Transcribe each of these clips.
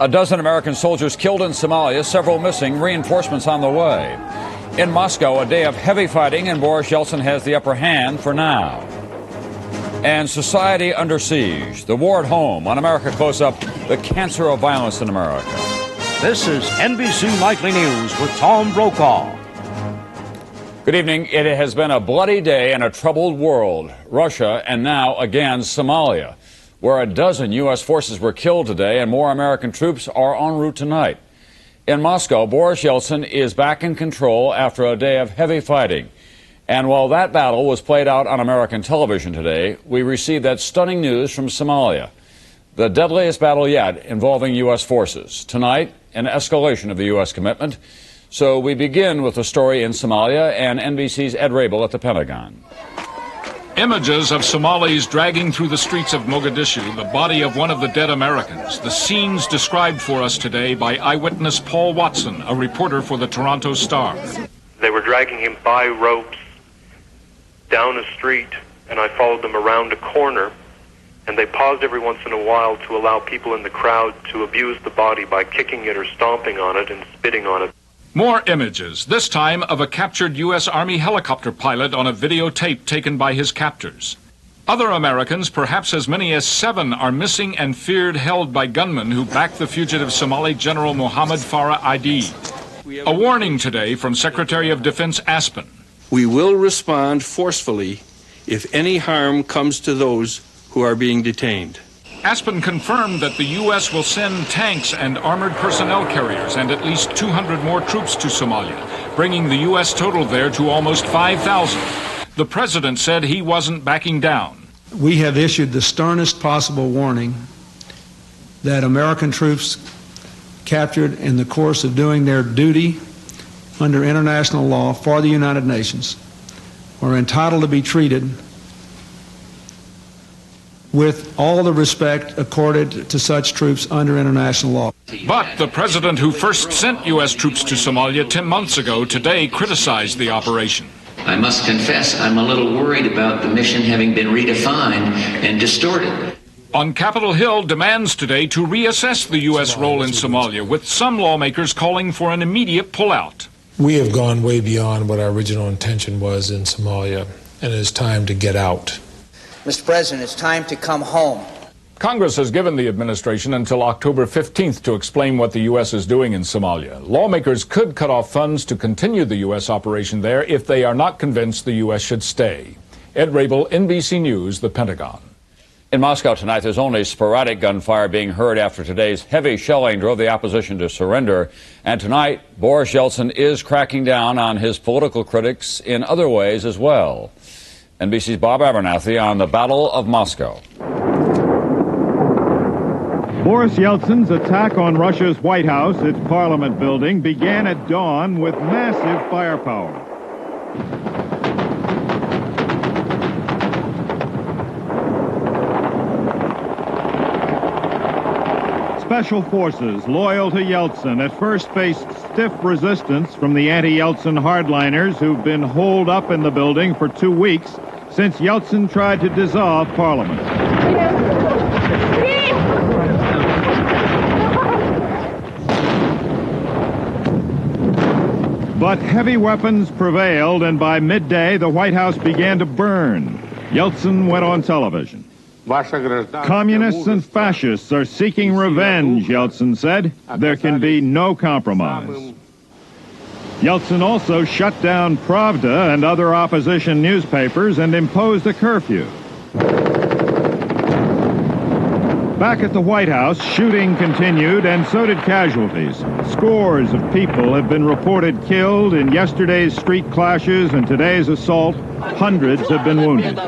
A dozen American soldiers killed in Somalia, several missing, reinforcements on the way. In Moscow, a day of heavy fighting, and Boris Yeltsin has the upper hand for now. And society under siege. The war at home. On America Close Up, the cancer of violence in America. This is NBC Nightly News with Tom Brokaw. Good evening. It has been a bloody day and a troubled world. Russia and now again Somalia, where a dozen U.S. forces were killed today and more American troops are en route tonight. In Moscow, Boris Yeltsin is back in control after a day of heavy fighting. And while that battle was played out on American television today, we received that stunning news from Somalia. The deadliest battle yet involving U.S. forces. Tonight, an escalation of the U.S. commitment. So we begin with the story in Somalia and NBC's Ed Rabel at the Pentagon. Images of Somalis dragging through the streets of Mogadishu the body of one of the dead Americans. The scenes described for us today by eyewitness Paul Watson, a reporter for the Toronto Star. They were dragging him by ropes down a street, and I followed them around a corner, and they paused every once in a while to allow people in the crowd to abuse the body by kicking it or stomping on it and spitting on it. More images, this time of a captured U.S. Army helicopter pilot on a videotape taken by his captors. Other Americans, perhaps as many as 7, are missing and feared held by gunmen who backed the fugitive Somali General Mohammed Farah Aidid. A warning today from Secretary of Defense Aspen. We will respond forcefully if any harm comes to those who are being detained. Aspen confirmed that the U.S. will send tanks and armored personnel carriers and at least 200 more troops to Somalia, bringing the U.S. total there to almost 5,000. The president said he wasn't backing down. We have issued the sternest possible warning that American troops captured in the course of doing their duty under international law for the United Nations are entitled to be treated with all the respect accorded to such troops under international law. But the president who first sent U.S. troops to Somalia 10 months ago today criticized the operation. I must confess I'm a little worried about the mission having been redefined and distorted. On Capitol Hill, demands today to reassess the U.S. role in Somalia, with some lawmakers calling for an immediate pullout. We have gone way beyond what our original intention was in Somalia, and it is time to get out. Mr. President, it's time to come home. Congress has given the administration until October 15th to explain what the U.S. is doing in Somalia. Lawmakers could cut off funds to continue the U.S. operation there if they are not convinced the U.S. should stay. Ed Rabel, NBC News, the Pentagon. In Moscow tonight, there's only sporadic gunfire being heard after today's heavy shelling drove the opposition to surrender. And tonight, Boris Yeltsin is cracking down on his political critics in other ways as well. NBC's Bob Abernathy on the Battle of Moscow. Boris Yeltsin's attack on Russia's White House, its parliament building, began at dawn with massive firepower. Special forces loyal to Yeltsin at first faced stiff resistance from the anti-Yeltsin hardliners who've been holed up in the building for 2 weeks since Yeltsin tried to dissolve Parliament. But heavy weapons prevailed, and by midday the White House began to burn. Yeltsin went on television. Communists and fascists are seeking revenge, Yeltsin said. There can be no compromise. Yeltsin also shut down Pravda and other opposition newspapers and imposed a curfew. Back at the White House, shooting continued, and so did casualties. Scores of people have been reported killed in yesterday's street clashes and today's assault. Hundreds have been wounded.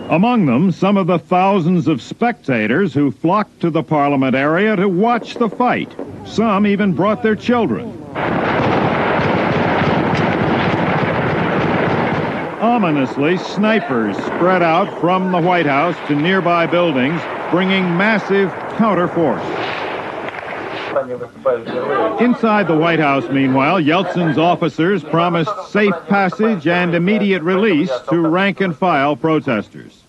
Among them, some of the thousands of spectators who flocked to the Parliament area to watch the fight. Some even brought their children. Ominously, snipers spread out from the White House to nearby buildings, bringing massive counterforce. Inside the White House, meanwhile, Yeltsin's officers promised safe passage and immediate release to rank-and-file protesters.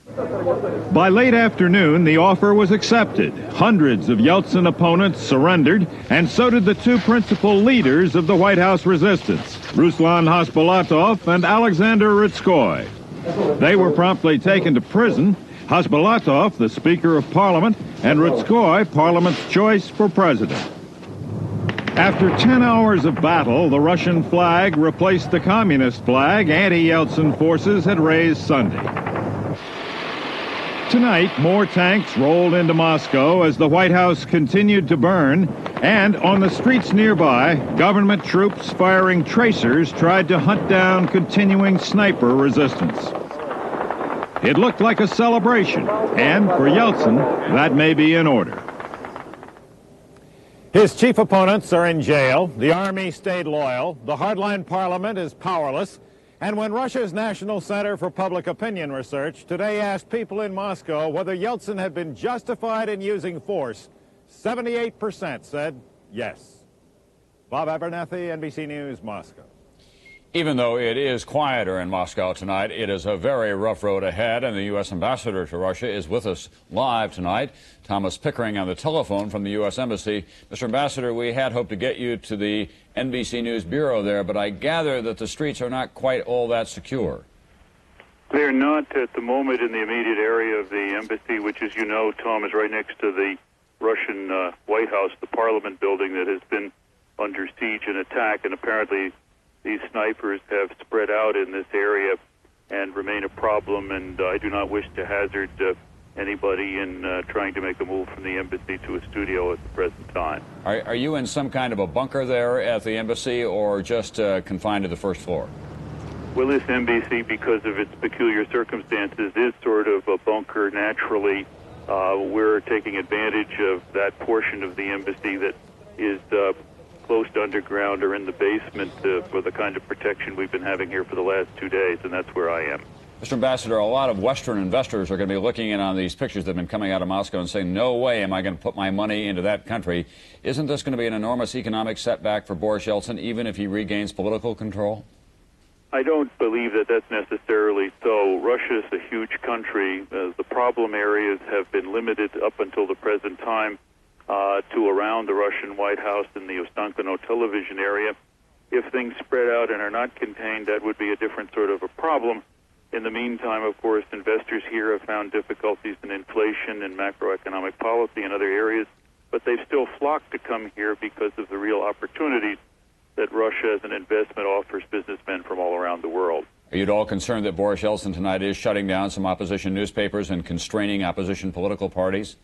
By late afternoon, the offer was accepted. Hundreds of Yeltsin opponents surrendered, and so did the two principal leaders of the White House resistance, Ruslan Hasbulatov and Alexander Ritskoy. They were promptly taken to prison. Hasbulatov, the Speaker of Parliament, and Ritskoy, Parliament's choice for president. After 10 hours of battle, the Russian flag replaced the communist flag anti-Yeltsin forces had raised Sunday. Tonight, more tanks rolled into Moscow as the White House continued to burn, and on the streets nearby, government troops firing tracers tried to hunt down continuing sniper resistance. It looked like a celebration, and for Yeltsin, that may be in order. His chief opponents are in jail. The army stayed loyal. The hardline parliament is powerless. And when Russia's National Center for Public Opinion Research today asked people in Moscow whether Yeltsin had been justified in using force, 78% said yes. Bob Abernathy, NBC News, Moscow. Even though it is quieter in Moscow tonight, it is a very rough road ahead, and the U.S. ambassador to Russia is with us live tonight. Thomas Pickering on the telephone from the U.S. Embassy. Mr. Ambassador, we had hoped to get you to the NBC News Bureau there, but I gather that the streets are not quite all that secure. They're not at the moment in the immediate area of the embassy, which, as you know, Tom, is right next to the Russian White House, the Parliament building that has been under siege and attack, and apparently these snipers have spread out in this area and remain a problem, and I do not wish to hazard anybody in trying to make a move from the embassy to a studio at the present time. Are you in some kind of a bunker there at the embassy, or just confined to the first floor? Well, this embassy, because of its peculiar circumstances, is sort of a bunker naturally. We're taking advantage of that portion of the embassy that is close to underground or in the basement for the kind of protection we've been having here for the last 2 days, and that's where I am. Mr. Ambassador, a lot of Western investors are going to be looking in on these pictures that have been coming out of Moscow and saying, no way am I going to put my money into that country. Isn't this going to be an enormous economic setback for Boris Yeltsin, even if he regains political control? I don't believe that that's necessarily so. Russia is a huge country. The problem areas have been limited up until the present time to around the Russian White House and the Ostankino television area. If things spread out and are not contained, that would be a different sort of a problem. In the meantime, of course, investors here have found difficulties in inflation and macroeconomic policy in other areas, but they've still flocked to come here because of the real opportunities that Russia as an investment offers businessmen from all around the world. Are you at all concerned that Boris Yeltsin tonight is shutting down some opposition newspapers and constraining opposition political parties?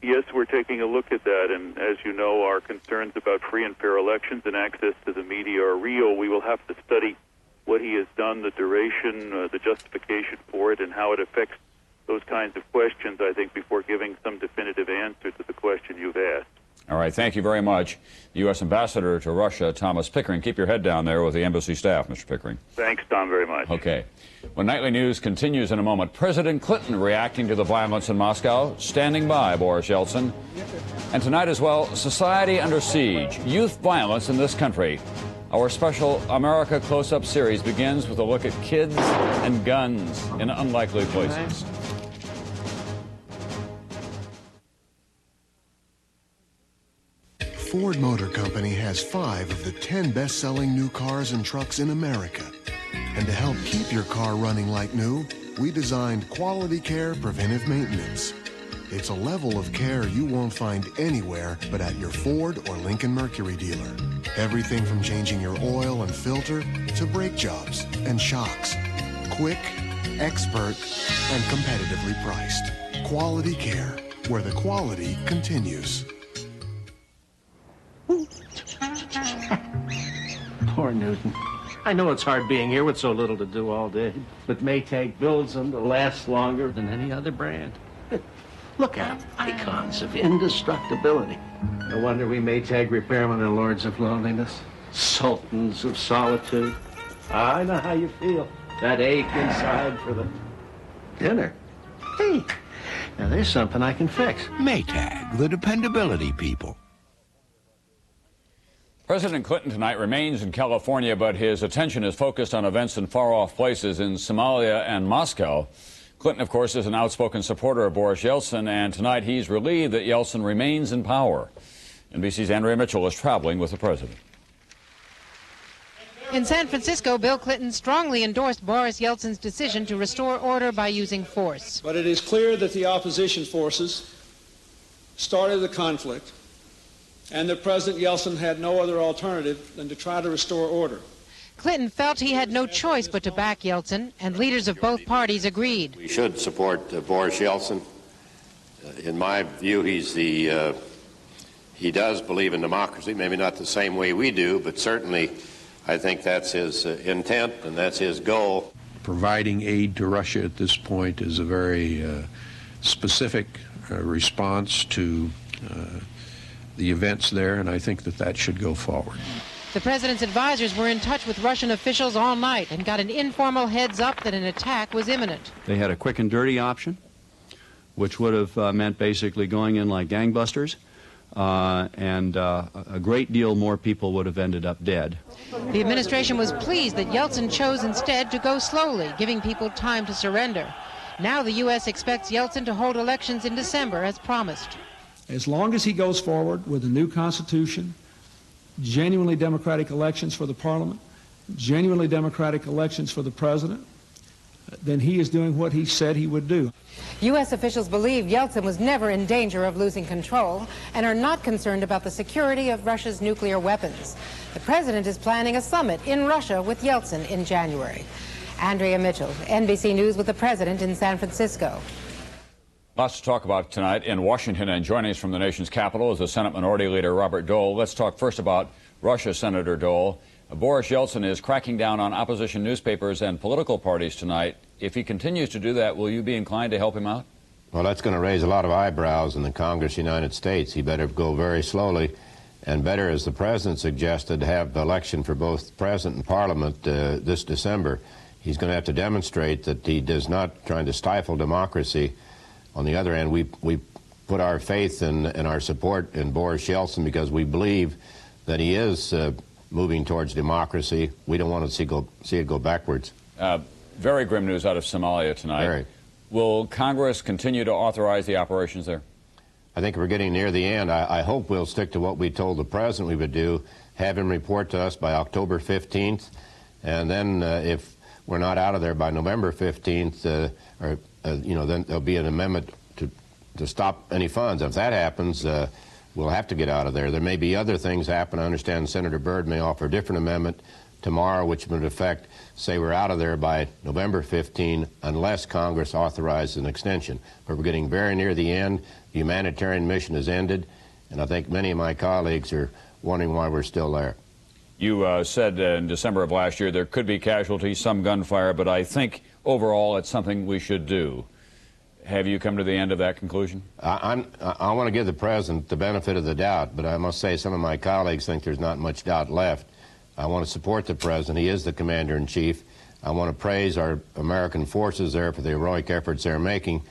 Yes, we're taking a look at that, and as you know, our concerns about free and fair elections and access to the media are real. We will have to study what he has done, the duration, the justification for it, and how it affects those kinds of questions, I think, before giving some definitive answer to the question you've asked. All right, thank you very much. The U.S. Ambassador to Russia, Thomas Pickering. Keep your head down there with the embassy staff, Mr. Pickering. Thanks, Tom, very much. Okay. When Nightly News continues in a moment, President Clinton reacting to the violence in Moscow, standing by Boris Yeltsin. And tonight as well, society under siege, youth violence in this country. Our special America Close-Up series begins with a look at kids and guns in unlikely places. Ford Motor Company has 5 of the 10 best-selling new cars and trucks in America. And to help keep your car running like new, we designed Quality Care Preventive Maintenance. It's a level of care you won't find anywhere but at your Ford or Lincoln Mercury dealer. Everything from changing your oil and filter to brake jobs and shocks. Quick, expert, and competitively priced. Quality Care, where the quality continues. Poor Newton. I know it's hard being here with so little to do all day, but Maytag builds them to last longer than any other brand. Look at them, icons of indestructibility. No wonder we Maytag repairmen are lords of loneliness, sultans of solitude. I know how you feel, that ache inside for the dinner. Hey, now there's something I can fix. Maytag, the dependability people. President Clinton tonight remains in California, but his attention is focused on events in far-off places in Somalia and Moscow. Clinton, of course, is an outspoken supporter of Boris Yeltsin, and tonight he's relieved that Yeltsin remains in power. NBC's Andrea Mitchell is traveling with the president. In San Francisco, Bill Clinton strongly endorsed Boris Yeltsin's decision to restore order by using force. But it is clear that the opposition forces started the conflict and that President Yeltsin had no other alternative than to try to restore order. Clinton felt he had no choice but to back Yeltsin, and leaders of both parties agreed. We should support Boris Yeltsin. In my view, he does believe in democracy, maybe not the same way we do, but certainly I think that's his intent and that's his goal. Providing aid to Russia at this point is a very specific response to the events there, and I think that should go forward. The president's advisors were in touch with Russian officials all night and got an informal heads up that an attack was imminent. They had a quick and dirty option, which would have meant basically going in like gangbusters, and a great deal more people would have ended up dead. The administration was pleased that Yeltsin chose instead to go slowly, giving people time to surrender. Now the U.S. expects Yeltsin to hold elections in December as promised. As long as he goes forward with a new constitution, genuinely democratic elections for the parliament, genuinely democratic elections for the president, then he is doing what he said he would do. U.S. officials believe Yeltsin was never in danger of losing control and are not concerned about the security of Russia's nuclear weapons. The president is planning a summit in Russia with Yeltsin in January. Andrea Mitchell, NBC News with the president in San Francisco. Lots to talk about tonight in Washington, and joining us from the nation's capital is the Senate Minority Leader Robert Dole. Let's talk first about Russia, Senator Dole. Boris Yeltsin is cracking down on opposition newspapers and political parties tonight. If he continues to do that, will you be inclined to help him out? Well, that's going to raise a lot of eyebrows in the Congress of the United States. He better go very slowly, and better, as the president suggested, have the election for both president and parliament this December. He's going to have to demonstrate that he does not try to stifle democracy. On the other hand, we put our faith and our support in Boris Yeltsin because we believe that he is moving towards democracy. We don't want to see it go backwards. Very grim news out of Somalia tonight. Very. Will Congress continue to authorize the operations there? I think we're getting near the end. I hope we'll stick to what we told the president we would do, have him report to us by October 15th, and then if we're not out of there by November 15th, then there'll be an amendment to stop any funds. If that happens, we'll have to get out of there. There may be other things happen. I understand Senator Byrd may offer a different amendment tomorrow, which would affect, say, we're out of there by November 15, unless Congress authorizes an extension. But we're getting very near the end. The humanitarian mission has ended, and I think many of my colleagues are wondering why we're still there. You said in December of last year there could be casualties, some gunfire, but I think overall it's something we should do. Have you come to the end of that conclusion? I want to give the president the benefit of the doubt, but I must say some of my colleagues think there's not much doubt left. I want to support the president. He is the commander-in-chief. I want to praise our American forces there for the heroic efforts they're making,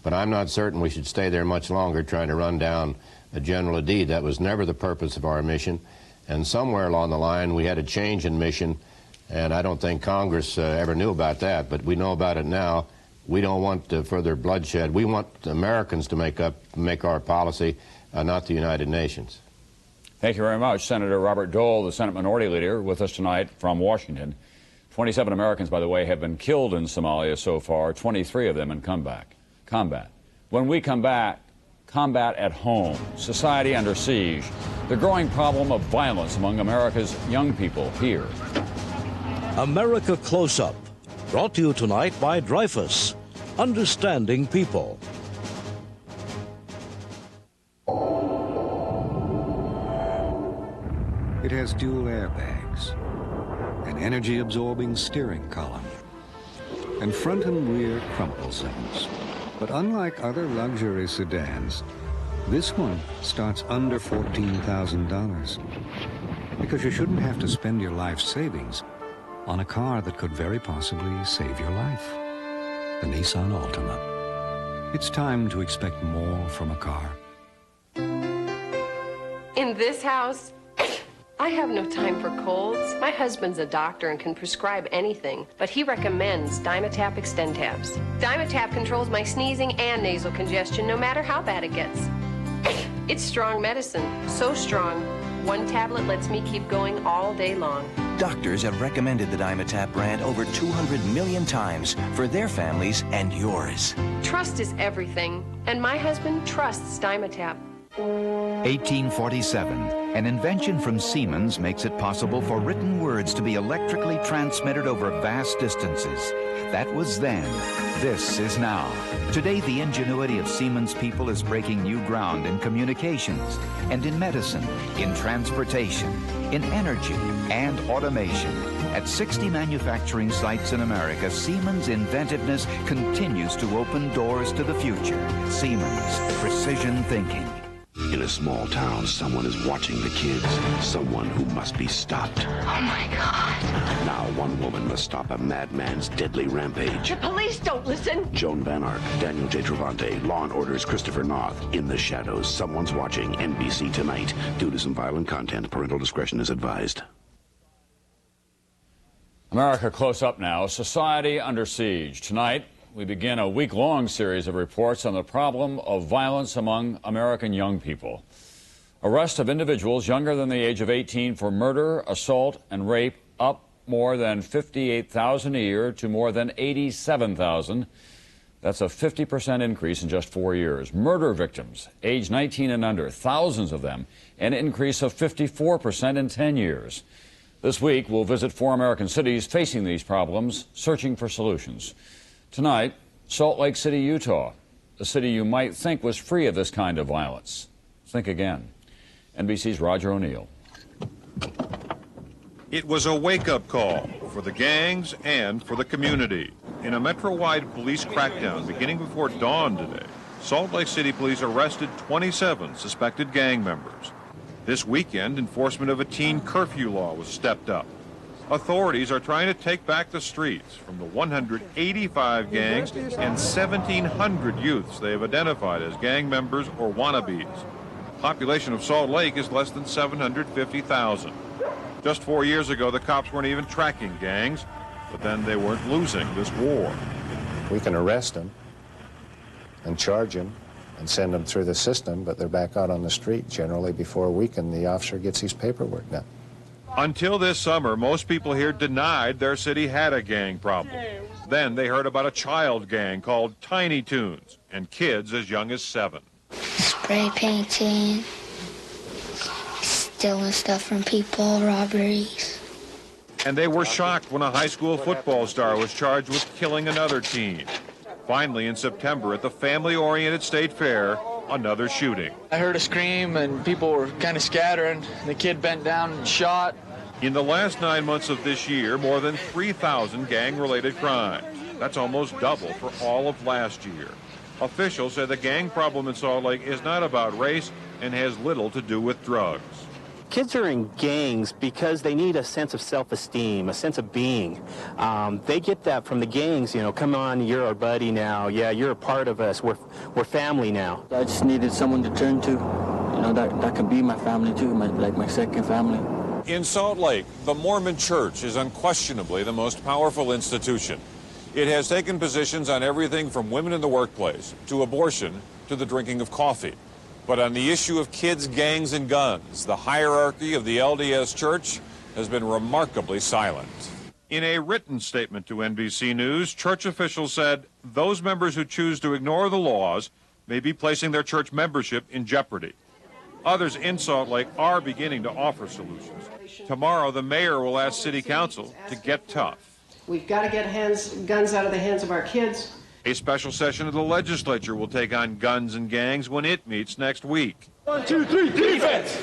but I'm not certain we should stay there much longer trying to run down General Adid. That was never the purpose of our mission. And somewhere along the line, we had a change in mission, and I don't think Congress ever knew about that, but we know about it now. We don't want further bloodshed. We want Americans to make our policy, not the United Nations. Thank you very much. Senator Robert Dole, the Senate Minority Leader, with us tonight from Washington. 27 Americans, by the way, have been killed in Somalia so far, 23 of them in combat. When we come back, combat at home, society under siege, the growing problem of violence among America's young people here. America Close Up, brought to you tonight by Dreyfus, understanding people. It has dual airbags, an energy-absorbing steering column, and front and rear crumple zones. But unlike other luxury sedans, this one starts under $14,000 because you shouldn't have to spend your life savings on a car that could very possibly save your life. The Nissan Altima. It's time to expect more from a car. In this house, I have no time for colds. My husband's a doctor and can prescribe anything, but he recommends Dimetap Extentabs. Dimetap controls my sneezing and nasal congestion no matter how bad it gets. It's strong medicine, so strong, one tablet lets me keep going all day long. Doctors have recommended the Dimetap brand over 200 million times for their families and yours. Trust is everything, and my husband trusts Dimetap. 1847. An invention from Siemens makes it possible for written words to be electrically transmitted over vast distances. That was then. This is now. Today, the ingenuity of Siemens people is breaking new ground in communications and in medicine, in transportation, in energy and automation. At 60 manufacturing sites in America, Siemens' inventiveness continues to open doors to the future. Siemens, precision thinking. In a small town, someone is watching the kids. Someone who must be stopped. Oh my God. Now one woman must stop a madman's deadly rampage. The police don't listen. Joan Van Ark, Daniel J. Travante, Law & Order's Christopher Noth. In the shadows, someone's watching. NBC Tonight. Due to some violent content, parental discretion is advised. America close up now. Society under siege. Tonight, we begin a week-long series of reports on the problem of violence among American young people. Arrest of individuals younger than the age of 18 for murder, assault, and rape up more than 58,000 a year to more than 87,000. That's a 50% increase in just 4 years. Murder victims, age 19 and under, thousands of them, an increase of 54% in 10 years. This week, we'll visit 4 American cities facing these problems, searching for solutions. Tonight, Salt Lake City, Utah, a city you might think was free of this kind of violence. Think again. NBC's Roger O'Neill. It was a wake-up call for the gangs and for the community. In a metro-wide police crackdown beginning before dawn today, Salt Lake City police arrested 27 suspected gang members. This weekend, enforcement of a teen curfew law was stepped up. Authorities are trying to take back the streets from the 185 gangs and 1,700 youths they have identified as gang members or wannabes. Population of Salt Lake is less than 750,000. Just 4 years ago, the cops weren't even tracking gangs, but then they weren't losing this war. We can arrest them and charge them and send them through the system, but they're back out on the street generally before a week and the officer gets his paperwork done. Until this summer, most people here denied their city had a gang problem. Then they heard about a child gang called Tiny Toons, and kids as young as 7. Spray painting, stealing stuff from people, robberies. And they were shocked when a high school football star was charged with killing another teen. Finally, in September, at the family-oriented state fair, another shooting. I heard a scream and people were kind of scattering. The kid bent down and shot. In the last 9 months of this year, more than 3,000 gang-related crimes. That's almost double for all of last year. Officials say the gang problem in Salt Lake is not about race and has little to do with drugs. Kids are in gangs because they need a sense of self-esteem, a sense of being. They get that from the gangs, you know, come on, you're our buddy now. Yeah, you're a part of us. We're family now. I just needed someone to turn to, you know, that could be my family too, like my second family. In Salt Lake, the Mormon Church is unquestionably the most powerful institution. It has taken positions on everything from women in the workplace to abortion to the drinking of coffee. But on the issue of kids, gangs, and guns, the hierarchy of the LDS Church has been remarkably silent. In a written statement to NBC News, church officials said those members who choose to ignore the laws may be placing their church membership in jeopardy. Others in Salt Lake are beginning to offer solutions. Tomorrow, the mayor will ask City Council to get tough. We've got to get guns out of the hands of our kids. A special session of the legislature will take on guns and gangs when it meets next week. 1, 2, 3, defense!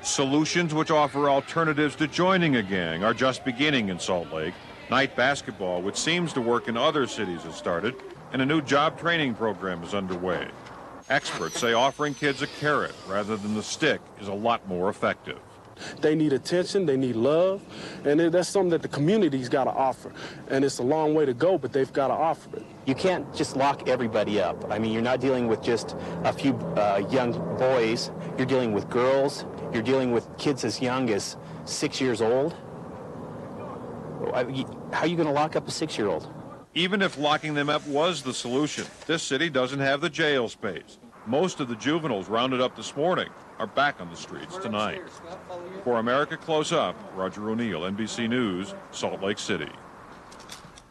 Solutions which offer alternatives to joining a gang are just beginning in Salt Lake. Night basketball, which seems to work in other cities, has started, and a new job training program is underway. Experts say offering kids a carrot rather than the stick is a lot more effective. They need attention, they need love, and that's something that the community's got to offer. And it's a long way to go, but they've got to offer it. You can't just lock everybody up. I mean, you're not dealing with just a few young boys. You're dealing with girls. You're dealing with kids as young as 6 years old? How are you going to lock up a 6-year-old? Even if locking them up was the solution, this city doesn't have the jail space. Most of the juveniles rounded up this morning are back on the streets tonight. For America Close Up, Roger O'Neill, NBC News, Salt Lake City.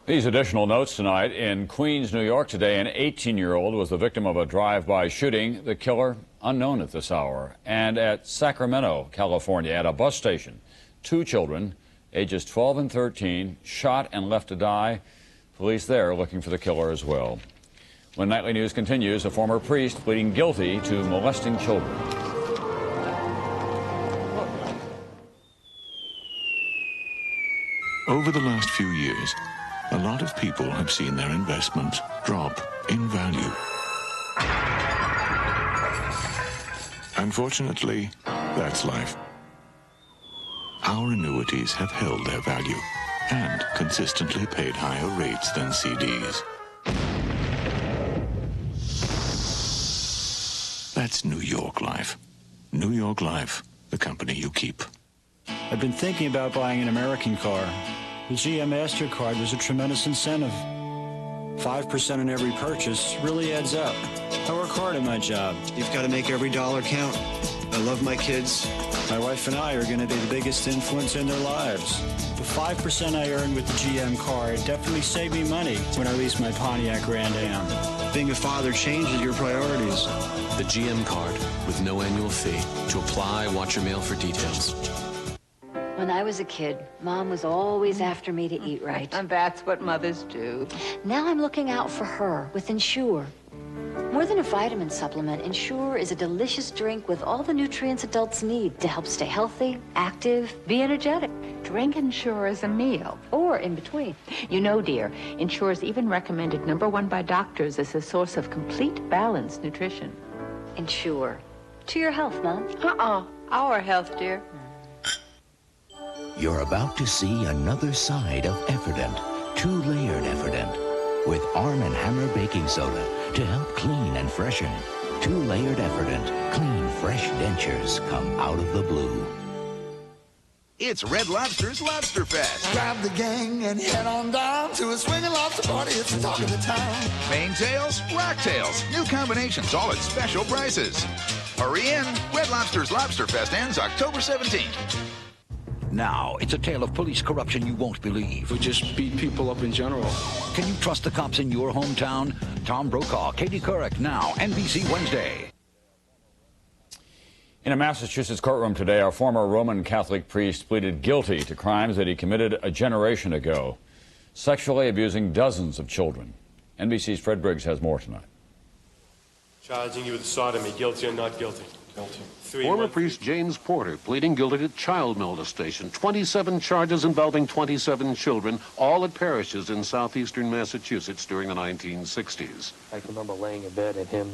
These additional notes tonight. In Queens, New York today, an 18-year-old was the victim of a drive-by shooting. The killer, unknown at this hour. And at Sacramento, California, at a bus station, 2 children, ages 12 and 13, shot and left to die. Police there looking for the killer as well. When Nightly News continues, a former priest pleading guilty to molesting children. Over the last few years, a lot of people have seen their investments drop in value. Unfortunately, that's life. Our annuities have held their value and consistently paid higher rates than CDs. That's New York Life. New York Life, the company you keep. I've been thinking about buying an American car. The GM MasterCard was a tremendous incentive. 5% on every purchase really adds up. I work hard at my job. You've got to make every dollar count. I love my kids. My wife and I are going to be the biggest influence in their lives. The 5% I earned with the GM card definitely saved me money when I leased my Pontiac Grand Am. Being a father changes your priorities. The GM card with no annual fee. To apply, watch your mail for details. When I was a kid, Mom was always after me to eat right. And that's what mothers do. Now I'm looking out for her with Ensure. More than a vitamin supplement, Ensure is a delicious drink with all the nutrients adults need to help stay healthy, active, be energetic. Drink Ensure as a meal. Or in between. You know, dear, Ensure is even recommended #1 by doctors as a source of complete, balanced nutrition. Ensure. To your health, Mom. Our health, dear. You're about to see another side of Effordent, 2-layered Effordent, with Arm & Hammer baking soda to help clean and freshen. 2-layered Effordent, clean, fresh dentures come out of the blue. It's Red Lobster's Lobster Fest. Grab the gang and head on down to a swinging lobster party. It's the talk of the town. Maintails, rocktails, new combinations, all at special prices. Hurry in. Red Lobster's Lobster Fest ends October 17th. Now, it's a tale of police corruption you won't believe. We just beat people up in general. Can you trust the cops in your hometown? Tom Brokaw, Katie Couric, now, NBC Wednesday. In a Massachusetts courtroom today, a former Roman Catholic priest pleaded guilty to crimes that he committed a generation ago, sexually abusing dozens of children. NBC's Fred Briggs has more tonight. Charging you with sodomy, guilty or not guilty? Guilty. Former priest James Porter pleading guilty to child molestation, 27 charges involving 27 children, all at parishes in southeastern Massachusetts during the 1960s. I can remember laying in bed and him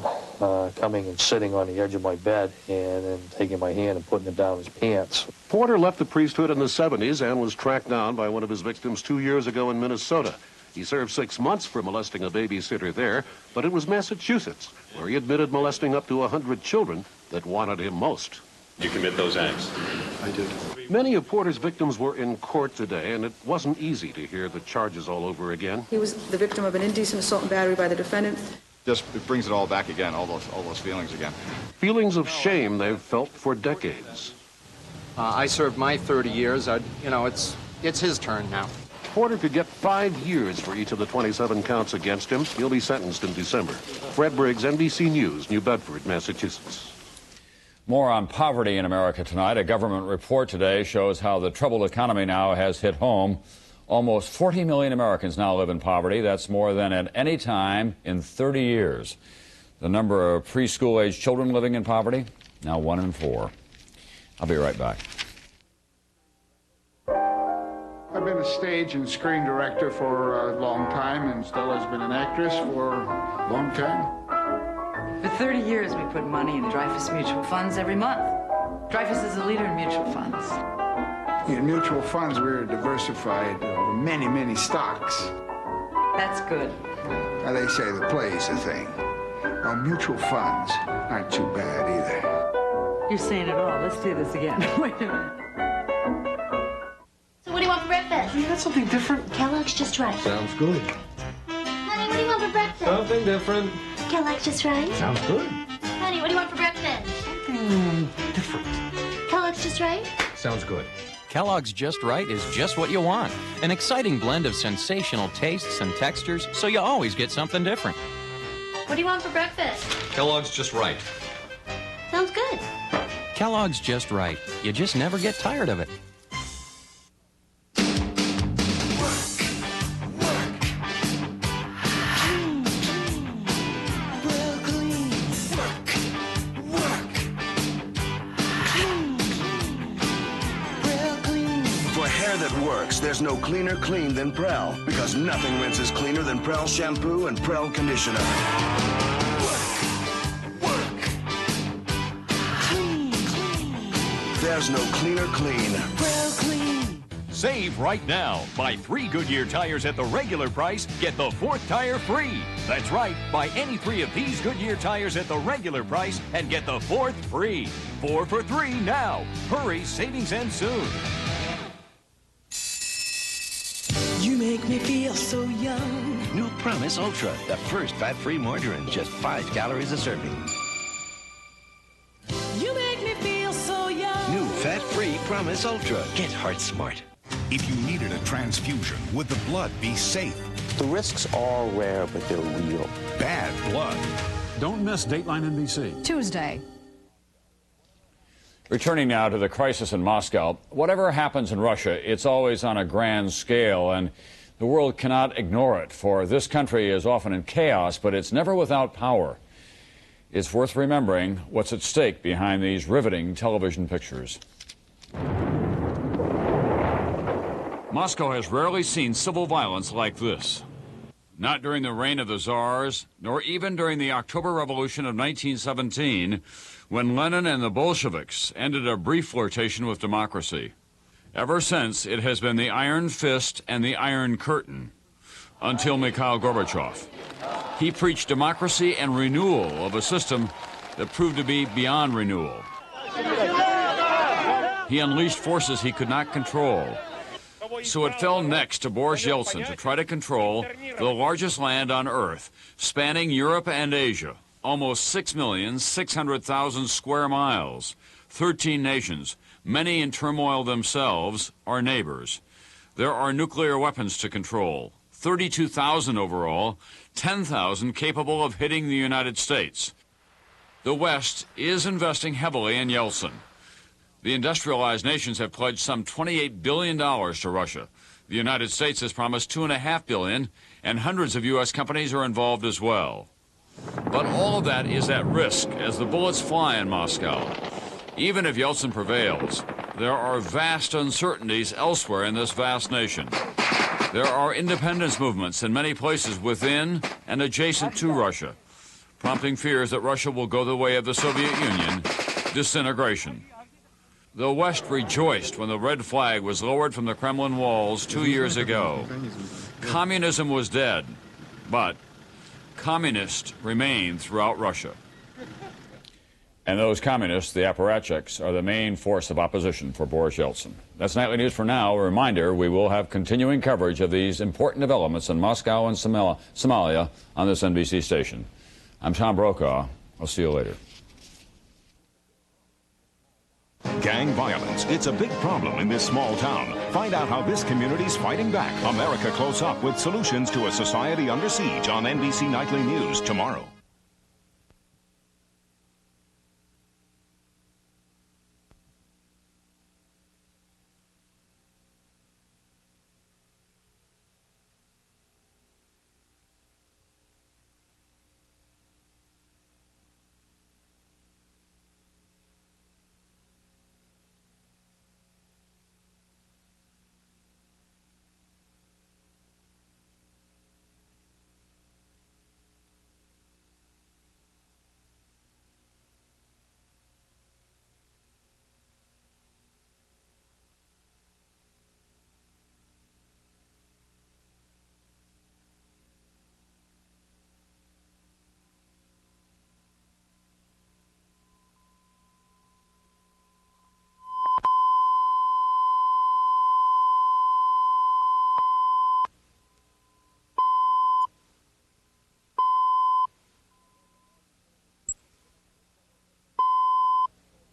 coming and sitting on the edge of my bed and then taking my hand and putting it down his pants. Porter left the priesthood in the 70s and was tracked down by one of his victims 2 years ago in Minnesota. He served 6 months for molesting a babysitter there, but it was Massachusetts, where he admitted molesting up to 100 children, that wanted him most. You commit those acts? I did. Many of Porter's victims were in court today, and it wasn't easy to hear the charges all over again. He was the victim of an indecent assault and battery by the defendant. Just it brings it all back again, all those feelings again. Feelings of shame they've felt for decades. I served my 30 years. It's his turn now. Porter could get 5 years for each of the 27 counts against him. He'll be sentenced in December. Fred Briggs, NBC News, New Bedford, Massachusetts. More on poverty in America tonight. A government report today shows how the troubled economy now has hit home. Almost 40 million Americans now live in poverty. That's more than at any time in 30 years. The number of preschool-age children living in poverty, now 1 in 4. I'll be right back. I've been a stage and screen director for a long time and Stella's been an actress for a long time. For 30 years, we put money in Dreyfus Mutual Funds every month. Dreyfus is a leader in mutual funds. In mutual funds, we're diversified over many, many stocks. That's good. Now, they say the play's the thing. Well, mutual funds aren't too bad either. You're saying it all. Let's do this again. Wait a minute. You got something different? Kellogg's Just Right. Sounds good. Honey, what do you want for breakfast? Something different. Kellogg's Just Right. Sounds good. Honey, what do you want for breakfast? Something different. Kellogg's Just Right. Sounds good. Kellogg's Just Right is just what you want. An exciting blend of sensational tastes and textures, so you always get something different. What do you want for breakfast? Kellogg's Just Right. Sounds good. Kellogg's Just Right. You just never get tired of it. There's no cleaner clean than Prel, because nothing rinses cleaner than Prel shampoo and Prel conditioner. There's no cleaner clean. Prel Clean. Save right now. Buy 3 Goodyear tires at the regular price, get the 4th tire free. That's right. Buy any 3 of these Goodyear tires at the regular price and get the 4th free. 4 for 3 now. Hurry, savings end soon. You make me feel so young. New Promise Ultra, the first fat-free margarine, just 5 calories a serving. You make me feel so young. New fat-free Promise Ultra. Get heart smart. If you needed a transfusion, would the blood be safe? The risks are rare, but they're real. Bad blood. Don't miss Dateline NBC. Tuesday. Returning now to the crisis in Moscow, whatever happens in Russia, it's always on a grand scale, and the world cannot ignore it, for this country is often in chaos, but it's never without power. It's worth remembering what's at stake behind these riveting television pictures. Moscow has rarely seen civil violence like this. Not during the reign of the Tsars, nor even during the October Revolution of 1917, when Lenin and the Bolsheviks ended a brief flirtation with democracy. Ever since, it has been the Iron Fist and the Iron Curtain, until Mikhail Gorbachev. He preached democracy and renewal of a system that proved to be beyond renewal. He unleashed forces he could not control. So it fell next to Boris Yeltsin to try to control the largest land on Earth, spanning Europe and Asia. Almost 6,600,000 square miles, 13 nations, many in turmoil themselves, are neighbors. There are nuclear weapons to control, 32,000 overall, 10,000 capable of hitting the United States. The West is investing heavily in Yeltsin. The industrialized nations have pledged some $28 billion to Russia. The United States has promised $2.5 billion, and hundreds of U.S. companies are involved as well. But all of that is at risk as the bullets fly in Moscow. Even if Yeltsin prevails, there are vast uncertainties elsewhere in this vast nation. There are independence movements in many places within and adjacent to Russia, prompting fears that Russia will go the way of the Soviet Union, disintegration. The West rejoiced when the red flag was lowered from the Kremlin walls 2 years ago. Communism was dead, but communists remain throughout Russia. And those communists, the apparatchiks, are the main force of opposition for Boris Yeltsin. That's Nightly News for now. A reminder, we will have continuing coverage of these important developments in Moscow and Somalia on this NBC station. I'm Tom Brokaw. I'll see you later. Gang violence. It's a big problem in this small town. Find out how this community's fighting back. America Close Up with solutions to a society under siege on NBC Nightly News tomorrow.